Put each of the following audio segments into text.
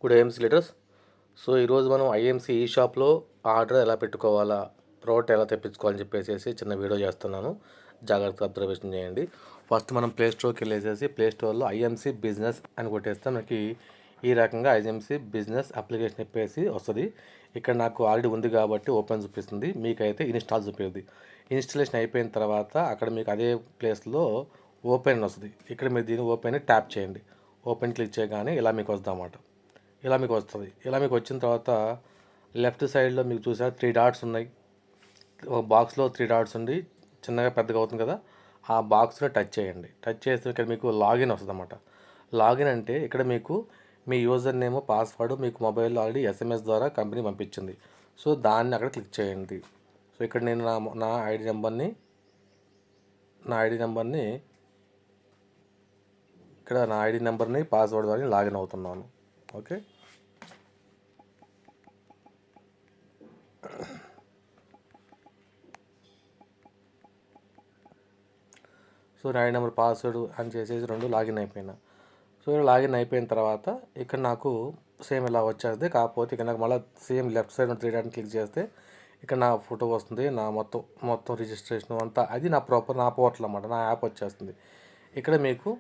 Good IMC litres. So ఈరోజు మనం IMC ఈ షాప్లో ఆర్డర్ ఎలా పెట్టుకోవాలా, ప్రోడక్ట్ ఎలా తెప్పించుకోవాలని చెప్పేసి చిన్న వీడియో చేస్తున్నాను. జాగ్రత్తగా అబ్జర్వేషన్ చేయండి. ఫస్ట్ మనం ప్లే స్టోర్కి వెళ్ళేసేసి ప్లే స్టోర్లో ఐఎంసీ బిజినెస్ అని కొట్టేస్తే మనకి ఈ రకంగా ఐఎంసీ బిజినెస్ అప్లికేషన్ చెప్పేసి వస్తుంది. ఇక్కడ నాకు ఆల్రెడీ ఉంది కాబట్టి ఓపెన్ చూపిస్తుంది, మీకైతే ఇన్స్టాల్ చూపిస్తుంది. ఇన్స్టాలేషన్ అయిపోయిన తర్వాత అక్కడ మీకు అదే ప్లేస్లో ఓపెన్ వస్తుంది. ఇక్కడ మీరు దీన్ని ఓపెన్ ట్యాప్ చేయండి. ఓపెన్ క్లిక్ చేయగానే ఇలా మీకు వస్తుంది అన్నమాట. ఇలా మీకు వస్తుంది. ఇలా మీకు వచ్చిన తర్వాత లెఫ్ట్ సైడ్లో మీకు చూసారు 3 డాట్స్ ఉన్నాయి. ఒక బాక్స్లో 3 డాట్స్ ఉండి చిన్నగా పెద్దగా అవుతుంది కదా, ఆ బాక్స్లో టచ్ చేయండి. టచ్ చేస్తే ఇక్కడ మీకు లాగిన్ వస్తుంది అన్నమాట. లాగిన్ అంటే ఇక్కడ మీకు మీ యూజర్ నేమ్, పాస్వర్డ్ మీకు మొబైల్లో ఆల్రెడీ ఎస్ఎంఎస్ ద్వారా కంపెనీ పంపించింది. సో దాన్ని అక్కడ క్లిక్ చేయండి. సో ఇక్కడ నేను నా ఐడి నెంబర్ని ఇక్కడ నా ఐడి నెంబర్ని పాస్వర్డ్ ద్వారా లాగిన్ అవుతున్నాను. ఓకే, సో నా ఐడి నెంబర్, పాస్వర్డ్ అని చేసేసి 2 లాగిన్ అయిపోయినా. సో లాగిన్ అయిపోయిన తర్వాత ఇక్కడ నాకు సేమ్ ఇలా వచ్చేస్తుంది. కాకపోతే ఇక్కడ నాకు మళ్ళీ సేమ్ లెఫ్ట్ సైడ్ 3 డాట్ని క్లిక్ చేస్తే ఇక్కడ నా ఫోటో వస్తుంది, నా మొత్తం రిజిస్ట్రేషన్ అంతా అది నా పోర్టల్ అన్నమాట, నా యాప్ వచ్చేస్తుంది. ఇక్కడ మీకు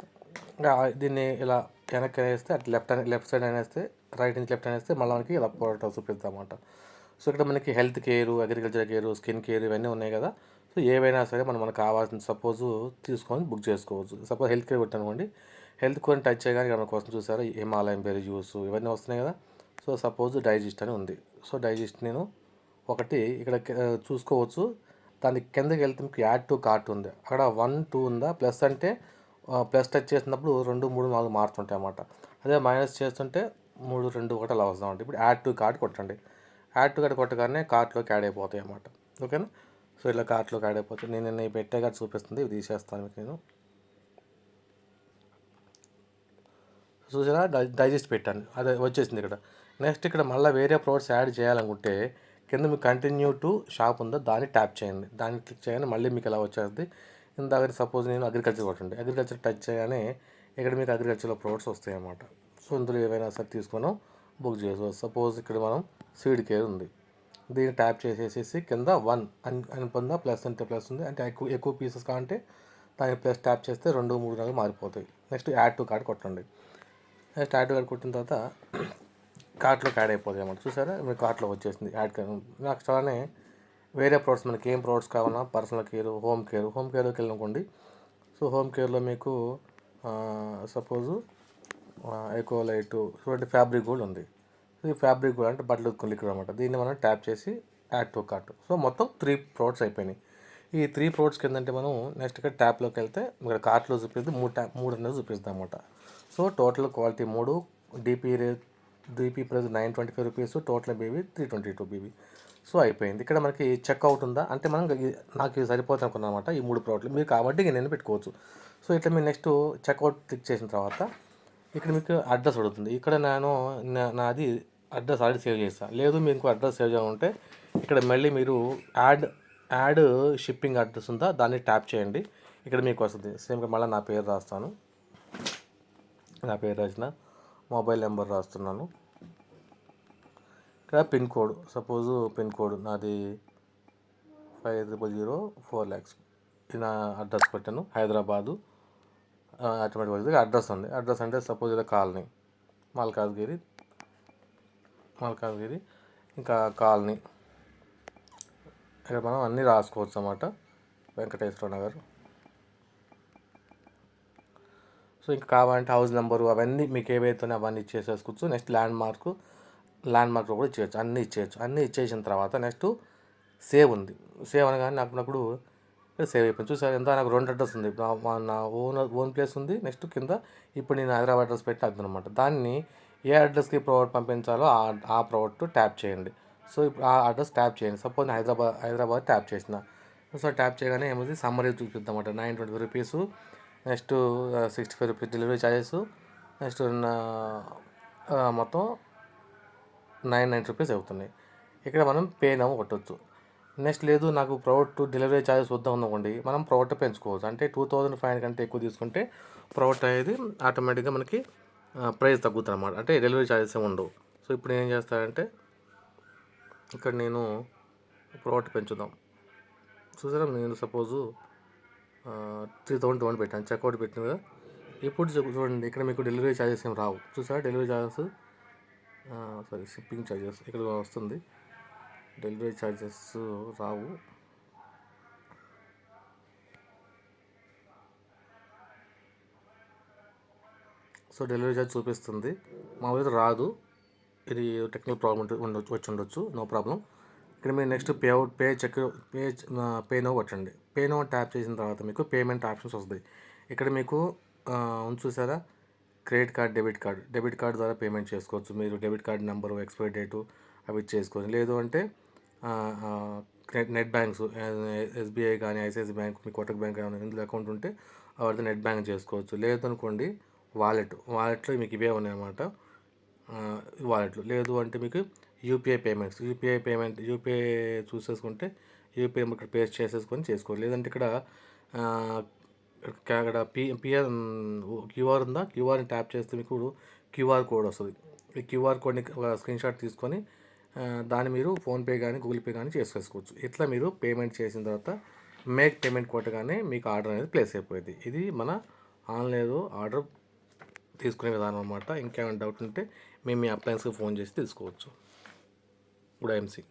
దీన్ని ఇలా వెనక్కి అనేస్తే అటు లెఫ్ట్ సైడ్ అనేస్తే, రైట్ నుంచి లెఫ్ట్ అనేస్తే మళ్ళీ మనకి ఇలా పోర్టల్ చూపిస్తాం అన్నమాట. సో ఇక్కడ మనకి health care, agriculture care, skin care ఇవన్నీ ఉన్నాయి కదా. సో ఏవైనా సరే మనకు కావాల్సిన సపోజు తీసుకొని బుక్ చేసుకోవచ్చు. సపోజ్ హెల్త్ కేర్ కొట్టనుకోండి, హెల్త్ కేర్ టచ్ చేయగానే మన కోసం చూసారా హిమాలయన్ బెర్రీ జ్యూస్ ఇవన్నీ వస్తున్నాయి కదా. సో సపోజ్ డైజెస్ట్ అని ఉంది. సో డైజెస్ట్ నేను ఒకటి ఇక్కడ చూసుకోవచ్చు. దాని కిందకి వెళ్తే మీకు యాడ్ టు కార్ట్ ఉంది. అక్కడ 1, 2 ఉందా, ప్లస్ అంటే ప్లస్ టచ్ చేసినప్పుడు 2, 3, 4 మారుతుంటాయి అన్నమాట. అదే మైనస్ చేస్తుంటే 3, 2, 1 అలా వస్తామంటే ఇప్పుడు యాడ్ టు కార్ట్ కొట్టండి. యాడ్ టు కార్ట్ కొట్టగానే కార్ట్లోకి యాడ్ అయిపోతాయి అన్నమాట. ఓకేనా. సో ఇలా కార్ట్లోకి యాడ్ అయిపోతాయి. నేను పెట్టే కార్ట్ చూపిస్తుంది, ఇవి తీసేస్తాను మీకు నేను. చూసారా డైజెస్ట్ పెట్టాను, అదే వచ్చేసింది ఇక్కడ. నెక్స్ట్ ఇక్కడ మళ్ళీ వేరే ప్రోడక్ట్స్ యాడ్ చేయాలనుకుంటే కింద మీకు కంటిన్యూ టు షాప్ ఉందో దాన్ని ట్యాప్ చేయండి. దాన్ని క్లిక్ చేయగానే మళ్ళీ మీకు ఇలా వచ్చేస్తుంది. ఇందాక సపోజ్ నేను అగ్రికల్చర్ కొట్టండి, అగ్రికల్చర్ టచ్ చేయగానే ఇక్కడ మీకు అగ్రికల్చర్లో ప్రోడక్ట్స్ వస్తాయి అన్నమాట. సో ఇందులో ఏవైనా సరే తీసుకొని బుక్ చేసుకోవచ్చు. సపోజ్ ఇక్కడ మనం సీడ్ కేర్ ఉంది, దీన్ని ట్యాప్ చేసేసి కింద 1 అని పొందా, ప్లస్ అంటే ప్లస్ ఉంది, అంటే ఎక్కువ పీసెస్ కావాలంటే దాన్ని ప్లస్ ట్యాప్ చేస్తే 2, 3 నెలలు మారిపోతాయి. నెక్స్ట్ యాడ్ టు కార్ట్ కొట్టండి. నెక్స్ట్ యాడ్ టు కార్ట్ కొట్టిన తర్వాత కార్ట్లోకి యాడ్ అయిపోతాయి అన్నమాట. చూసారా మీకు కార్ట్లో వచ్చేసింది యాడ్. నెక్స్ట్ అలానే వేరే ప్రోడక్ట్స్ మనకి ఏం ప్రోడక్ట్స్ కావాలన్నా, పర్సనల్ కేర్, హోమ్ కేర్లోకి వెళ్ళనుకోండి. సో హోమ్ కేర్లో మీకు సపోజు ఎకోలైట్ ఇటువంటి ఫ్యాబ్రిక్ కూడా ఉంది. ఈ ఫ్యాబ్రిక్ కూడా అంటే బట్టలు లిక్విడ్ అనమాట. దీన్ని మనం ట్యాప్ చేసి యాడ్ టు కార్ట్. సో మొత్తం 3 ప్రోడక్ట్స్ అయిపోయినాయి. ఈ 3 ప్రోడక్ట్స్ కిందంటే మనం నెక్స్ట్ ఇక్కడ ట్యాప్లోకి వెళ్తే ఇక్కడ కార్ట్లో చూపిస్తుంది 3 అనేది చూపిస్తుంది అనమాట. So total quality 3, DP price 925 rupees, total బీబీ 322 బీబీ. సో అయిపోయింది. ఇక్కడ మనకి చెక్అవుట్ ఉందా అంటే మనం నాకు ఇది సరిపోతుంది అనుకున్నాను అనమాట. ఈ 3 ప్రోడక్ట్లు మీరు కాబట్టి నేను పెట్టుకోవచ్చు. సో ఇట్లా మీరు నెక్స్ట్ చెక్అవుట్ క్లిక్ చేసిన తర్వాత ఇక్కడ మీకు అడ్రస్ అడుగుతుంది. ఇక్కడ నాది అడ్రస్ ఆల్రెడీ సేవ్ చేస్తాను. లేదు మీకు ఇంకో అడ్రస్ సేవ్ చేయాలంటే ఇక్కడ మళ్ళీ మీరు యాడ్ షిప్పింగ్ అడ్రస్ ఉందా దాన్ని ట్యాప్ చేయండి. ఇక్కడ మీకు వస్తుంది. సేమ్గా మళ్ళీ నా పేరు రాస్తాను. నా పేరు రాసిన మొబైల్ నెంబర్ రాస్తున్నాను. ఇక్కడ pin code, suppose pin code నాది 5004 lakhs. ఇది నా అడ్రస్ పెట్టాను, హైదరాబాదు. ఆటోమేటిక్ అడ్రస్ ఉంది. అడ్రస్ అంటే సపోజ్ ఏదో కాలనీ, మల్కాజ్గిరి ఇంకా కాలనీ. ఇక్కడ మనం అన్నీ రాసుకోవచ్చు అన్నమాట. వెంకటేశ్వర నగర్. సో ఇంకా కావాలంటే హౌస్ నెంబరు అవన్నీ మీకు ఏవైతే అవన్నీ ఇచ్చేసేసుకోవచ్చు. నెక్స్ట్ ల్యాండ్ మార్క్ కూడా ఇచ్చేయచ్చు, అన్నీ ఇచ్చేసిన తర్వాత నెక్స్ట్ సేవ్ ఉంది. సేవ్ అనగానే నాకు సేవ్ అయిపోయింది. చూసారు ఎంత నాకు 2 అడ్రస్ ఉంది. నా ఓన్ ప్లేస్ ఉంది, నెక్స్ట్ కింద ఇప్పుడు నేను హైదరాబాద్ అడ్రస్ పెట్టి అదనమాట. దాన్ని ఏ అడ్రస్కి ప్రోడక్ట్ పంపించాలో ఆ ప్రోడక్ట్ ట్యాప్ చేయండి. సో ఇప్పుడు ఆ అడ్రస్ ట్యాప్ చేయండి. సపోజ్ హైదరాబాద్ ట్యాప్ చేసిన. సో ట్యాప్ చేయగానే ఏమైంది సమ్మరీ చూపిద్దామన్నమాట. 920 rupees, next 65 rupees delivery charges, next మొత్తం 99 రూపీస్ అవుతున్నాయి. ఇక్కడ మనం పే నౌ కొట్టవచ్చు. నెక్స్ట్ లేదు నాకు ప్రోడక్ట్ డెలివరీ ఛార్జెస్ వద్దాం అనుకోండి, మనం ప్రోడక్ట్ పెంచుకోవచ్చు. అంటే 2500 కంటే ఎక్కువ తీసుకుంటే ప్రోడక్ట్ అనేది ఆటోమేటిక్గా మనకి ప్రైస్ తగ్గుతుంది అన్నమాట. అంటే డెలివరీ ఛార్జెస్ ఏమి ఉండవు. సో ఇప్పుడు ఏం చేస్తానంటే ఇక్కడ నేను ప్రోడక్ట్ పెంచుదాం. చూసారా, నేను సపోజు 3000 పెట్టాను, చెక్అవుట్ పెట్టింది కదా. ఇప్పుడు చూడండి, ఇక్కడ మీకు డెలివరీ ఛార్జెస్ ఏమి రావు. చూసారా, delivery charges sorry shipping charges ఇక్కడ వస్తుంది, డెలివరీ ఛార్జెస్ రావు. సో డెలివరీ ఛార్జ్ చూపిస్తుంది, మామూలుగా రాదు. ఇది టెక్నికల్ ప్రాబ్లం వచ్చి ఉండొచ్చు, నో ప్రాబ్లం. ఇక్కడ మీరు నెక్స్ట్ పే నో కొట్టండి. పే నో ట్యాప్ చేసిన తర్వాత మీకు పేమెంట్ ఆప్షన్స్ వస్తాయి. ఇక్కడ మీకు చూసారా, క్రెడిట్ కార్డ్, డెబిట్ కార్డ్ ద్వారా పేమెంట్ చేసుకోవచ్చు. మీరు debit card number, expiry date అవి చేసుకొని, లేదు అంటే నెట్ బ్యాంక్స్, ఎస్బీఐ కానీ, ఐసిఐసి బ్యాంక్, మీ కోటక్ బ్యాంక్ కానీ ఇందులో అకౌంట్ ఉంటే వాటితో నెట్ బ్యాంక్ చేసుకోవచ్చు. లేదనుకోండి వాలెట్లో మీకు ఇవే ఉన్నాయన్నమాట. వాలెట్లు లేదు అంటే మీకు యూపీఐ యూపీఐ చూసేసుకుంటే యూపీఐ ఇక్కడ పేస్ట్ చేసేసుకొని చేసుకోవాలి. లేదంటే ఇక్కడ పిఆర్ క్యూఆర్ ఉందా, క్యూఆర్ని ట్యాప్ చేస్తే మీకు క్యూఆర్ కోడ్ వస్తుంది. ఈ క్యూఆర్ కోడ్ని స్క్రీన్ షాట్ తీసుకొని దాన్ని మీరు ఫోన్పే కానీ, గూగుల్ పే కానీ చేసుకోవచ్చు. ఇట్లా మీరు పేమెంట్ చేసిన తర్వాత మేక్ పేమెంట్ కొట్టగానే మీకు ఆర్డర్ అనేది ప్లేస్ అయిపోయింది. ఇది మన ఆన్లైన్లో ఆర్డర్ తీసుకునే విధానం అన్నమాట. ఇంకేమైనా డౌట్ ఉంటే మేము మీ అప్లయన్స్కి ఫోన్ చేసి తీసుకోవచ్చు. Good IMC.